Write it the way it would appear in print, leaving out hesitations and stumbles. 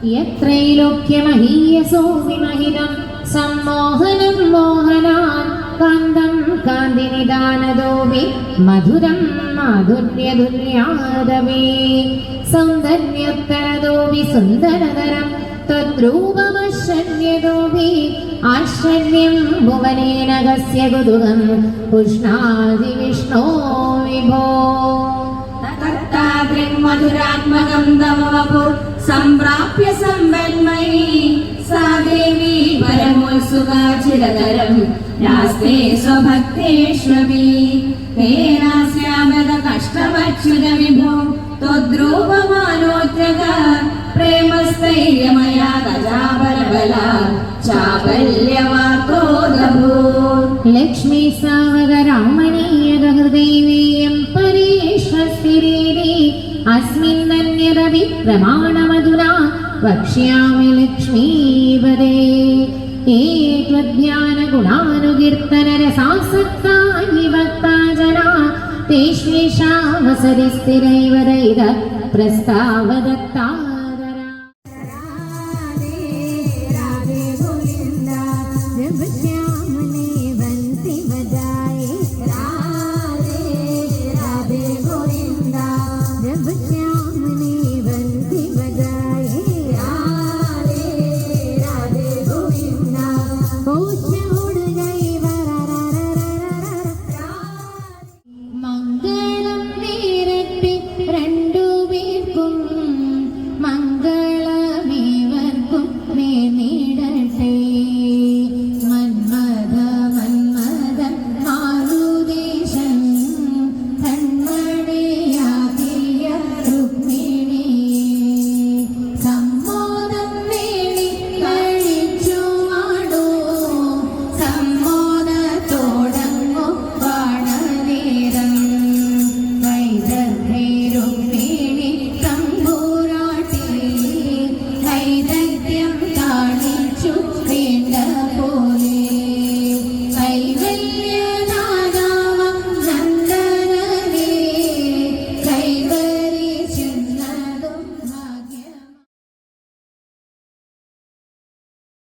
യത്രൈലോക്യമഹീയസോ വിമഹിതം സമ്മോഹനം മോഹനാൻ കാന്തം കാന്തിനിദാനദോപി മധുരം മാധുര്യതുല്യാദവേ സൗന്ദര്യോത്തരദോപി സുന്ദരതരം തദ്രൂപമശ്ചര്യദോപി ആശ്ചര്യം ഭുവനേന കസ്യ കുതുകം പുഷ്ണാതി വിഷ്ണോ വിഭോ മധുരാത്മകം തമവപു സംപ്രാപ്യ സമ്പന്മയീ സാ ദേവി പരമോത്സുകാചിരതരം നാസ്തേ സ്വഭക്തേഷ്വപി ഹേനാസ്യാമത കഷ്ടമച്യുത വിഭോ ത്വദ്രൂപമാനോത്രക പ്രേമസ്ഥൈര്യമയാ ഗജാബലബല ചാബല്യവാർത്തോദഭൂ ലക്ഷ്മീ സാവകരാമണീയക ഹൃദൈവേയം പരേശ്വസ്തിരേരി അസ്മിന്നന്യദപി പ്രമാണമധുനാ വക്ഷ്യാമി ലക്ഷ്മീപദേ ഏത്വധ്യാനഗുണാനുകീർത്തനരസാസക്താ ഭക്താ ജനാ തേഷ്വേഷാ വസതി സ്ഥിരൈവ ദൈത പ്രസ്താവദത്താ